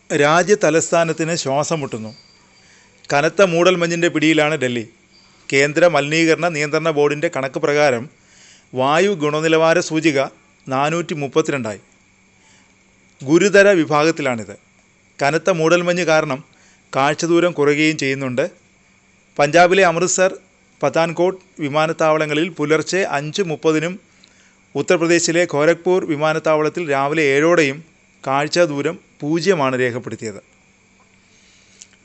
രാജ്യ തലസ്ഥാനത്തിന് ശ്വാസം മുട്ടുന്നു. കനത്ത മൂടൽമഞ്ഞിൻ്റെ പിടിയിലാണ് ഡൽഹി. കേന്ദ്ര മലിനീകരണ നിയന്ത്രണ ബോർഡിൻ്റെ കണക്ക് പ്രകാരം വായു ഗുണനിലവാര സൂചിക 432 ഗുരുതര വിഭാഗത്തിലാണിത്. കനത്ത മൂടൽമഞ്ഞ് കാരണം കാഴ്ചദൂരം കുറയുകയും ചെയ്യുന്നുണ്ട്. പഞ്ചാബിലെ അമൃത്സർ, പത്താൻകോട്ട് വിമാനത്താവളങ്ങളിൽ പുലർച്ചെ 5:30-നും ഉത്തർപ്രദേശിലെ ഗോരഖ്പൂർ വിമാനത്താവളത്തിൽ രാവിലെ 7:00-ഓടെയും കാഴ്ച ദൂരം 0 രേഖപ്പെടുത്തിയത്.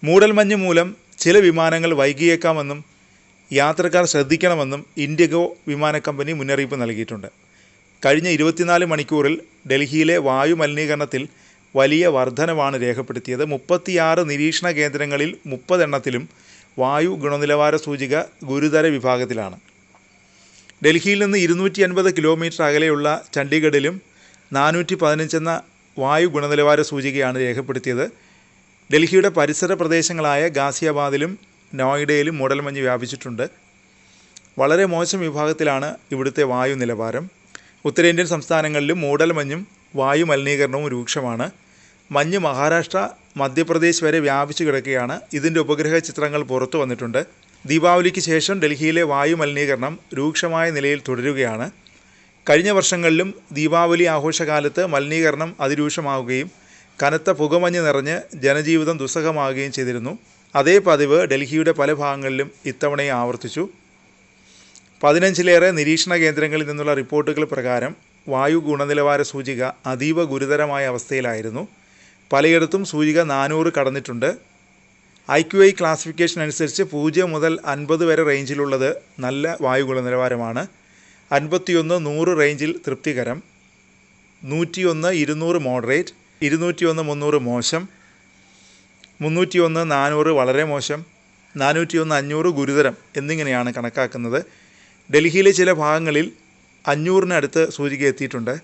മൂടൽമഞ്ഞ് മൂലം ചില വിമാനങ്ങൾ വൈകിയേക്കാമെന്നും യാത്രക്കാർ ശ്രദ്ധിക്കണമെന്നും ഇൻഡിഗോ വിമാന കമ്പനി മുന്നറിയിപ്പ് നൽകിയിട്ടുണ്ട്. കഴിഞ്ഞ 24 മണിക്കൂറിൽ ഡൽഹിയിലെ വായു മലിനീകരണത്തിൽ വലിയ വർധനവാണ് രേഖപ്പെടുത്തിയത്. 36 നിരീക്ഷണ കേന്ദ്രങ്ങളിൽ 30 എണ്ണത്തിലും വായു ഗുണനിലവാര സൂചിക ഗുരുതര വിഭാഗത്തിലാണ്. ഡൽഹിയിൽ നിന്ന് 250 കിലോമീറ്റർ അകലെയുള്ള ചണ്ഡീഗഡിലും 415 എന്ന വായു ഗുണനിലവാര സൂചികയാണ് രേഖപ്പെടുത്തിയത്. ഡൽഹിയുടെ പരിസര പ്രദേശങ്ങളായ ഗാസിയാബാദിലും നോയിഡയിലും മൂടൽമഞ്ഞ് വ്യാപിച്ചിട്ടുണ്ട്. വളരെ മോശം വിഭാഗത്തിലാണ് ഇവിടുത്തെ വായു നിലവാരം. ഉത്തരേന്ത്യൻ സംസ്ഥാനങ്ങളിലും മൂടൽമഞ്ഞും വായു മലിനീകരണവും രൂക്ഷമാണ്. മഞ്ഞ് മഹാരാഷ്ട്ര, മധ്യപ്രദേശ് വരെ വ്യാപിച്ചു കിടക്കുകയാണ്. ഇതിൻ്റെ ഉപഗ്രഹ ചിത്രങ്ങൾ പുറത്തു വന്നിട്ടുണ്ട്. ദീപാവലിക്ക് ശേഷം ഡൽഹിയിലെ വായു മലിനീകരണം രൂക്ഷമായ നിലയിൽ തുടരുകയാണ്. കഴിഞ്ഞ വർഷങ്ങളിലും ദീപാവലി ആഘോഷകാലത്ത് മലിനീകരണം അതിരൂക്ഷമാവുകയും കനത്ത പുകമഞ്ഞ് നിറഞ്ഞ് ജനജീവിതം ദുസ്സഹമാവുകയും ചെയ്തിരുന്നു. അതേ പതിവ് ഡൽഹിയുടെ പല ഭാഗങ്ങളിലും ഇത്തവണയും ആവർത്തിച്ചു. 15-ലേറെ നിരീക്ഷണ കേന്ദ്രങ്ങളിൽ നിന്നുള്ള റിപ്പോർട്ടുകൾ പ്രകാരം വായു ഗുണനിലവാര സൂചിക അതീവ ഗുരുതരമായ അവസ്ഥയിലായിരുന്നു. പലയിടത്തും സൂചിക 400 കടന്നിട്ടുണ്ട്. IQI ക്ലാസിഫിക്കേഷൻ അനുസരിച്ച് 0 മുതൽ 50 വരെ റേഞ്ചിലുള്ളത് നല്ല വായു ഗുണനിലവാരമാണ്. 51-100 റേഞ്ചിൽ തൃപ്തികരം, 101-200 മോഡറേറ്റ്, 201-300 മോശം, 301-400 വളരെ മോശം, 401-500 ഗുരുതരം എന്നിങ്ങനെയാണ് കണക്കാക്കുന്നത്. ഡൽഹിയിലെ ചില ഭാഗങ്ങളിൽ 500-നടുത്ത് സൂചിക എത്തിയിട്ടുണ്ട്.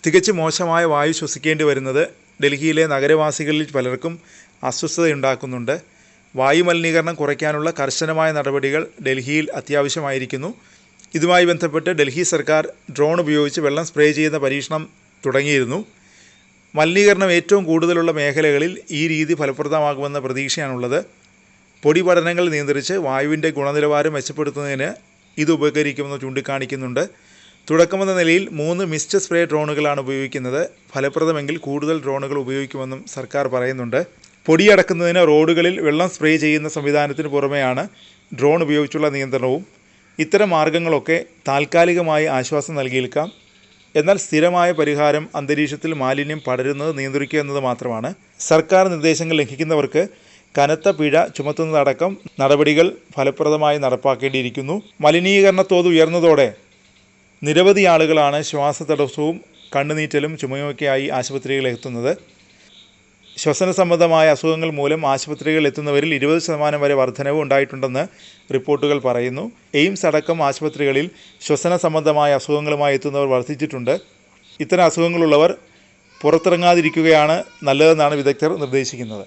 തികച്ചും മോശമായ വായു ശ്വസിക്കേണ്ടി വരുന്നത് ഡൽഹിയിലെ നഗരവാസികളിൽ പലർക്കും അസ്വസ്ഥതയുണ്ടാക്കുന്നുണ്ട്. വായു മലിനീകരണം കുറയ്ക്കാനുള്ള കർശനമായ നടപടികൾ ഡൽഹിയിൽ അത്യാവശ്യമായിരിക്കുന്നു. ഇതുമായി ബന്ധപ്പെട്ട് ഡൽഹി സർക്കാർ ഡ്രോൺ ഉപയോഗിച്ച് വെള്ളം സ്പ്രേ ചെയ്യുന്ന പരീക്ഷണം തുടങ്ങിയിരുന്നു. മലിനീകരണം ഏറ്റവും കൂടുതലുള്ള മേഖലകളിൽ ഈ രീതി ഫലപ്രദമാകുമെന്ന പ്രതീക്ഷയാണുള്ളത്. പൊടി പഠനങ്ങൾ നിയന്ത്രിച്ച് വായുവിൻ്റെ ഗുണനിലവാരം മെച്ചപ്പെടുത്തുന്നതിന് ഇത് ഉപകരിക്കുമെന്ന് ചൂണ്ടിക്കാണിക്കുന്നുണ്ട്. തുടക്കമെന്ന നിലയിൽ 3 മിസ്റ്റ് സ്പ്രേ ഡ്രോണുകളാണ് ഉപയോഗിക്കുന്നത്. ഫലപ്രദമെങ്കിൽ കൂടുതൽ ഡ്രോണുകൾ ഉപയോഗിക്കുമെന്നും സർക്കാർ പറയുന്നുണ്ട്. പൊടിയടക്കുന്നതിന് റോഡുകളിൽ വെള്ളം സ്പ്രേ ചെയ്യുന്ന സംവിധാനത്തിന് പുറമെയാണ് ഡ്രോൺ ഉപയോഗിച്ചുള്ള നിയന്ത്രണവും. ഇത്തരം മാർഗങ്ങളൊക്കെ താൽക്കാലികമായി ആശ്വാസം നൽകിയേക്കാം. എന്നാൽ സ്ഥിരമായ പരിഹാരം അന്തരീക്ഷത്തിൽ മാലിന്യം പടരുന്നത് നിയന്ത്രിക്കുക എന്നത് മാത്രമാണ്. സർക്കാർ നിർദ്ദേശങ്ങൾ ലംഘിക്കുന്നവർക്ക് കനത്ത പിഴ ചുമത്തുന്നതടക്കം നടപടികൾ ഫലപ്രദമായി നടപ്പാക്കേണ്ടിയിരിക്കുന്നു. മലിനീകരണത്തോത് ഉയർന്നതോടെ നിരവധി ആളുകളാണ് ശ്വാസതടസ്സവും കണ്ണുനീറ്റലും ചുമയുമൊക്കെയായി ആശുപത്രികളിൽ എത്തുന്നത്. ശ്വസന സംബന്ധമായ അസുഖങ്ങൾ മൂലം ആശുപത്രികളിൽ എത്തുന്നവരിൽ 20% വരെ വർധനവ് ഉണ്ടായിട്ടുണ്ടെന്ന് റിപ്പോർട്ടുകൾ പറയുന്നു. എയിംസ് അടക്കം ആശുപത്രികളിൽ ശ്വസന സംബന്ധമായ അസുഖങ്ങളുമായി എത്തുന്നവർ വർദ്ധിച്ചിട്ടുണ്ട്. ഇത്തരം അസുഖങ്ങളുള്ളവർ പുറത്തിറങ്ങാതിരിക്കുകയാണ് നല്ലതെന്നാണ് വിദഗ്ധർ നിർദ്ദേശിക്കുന്നത്.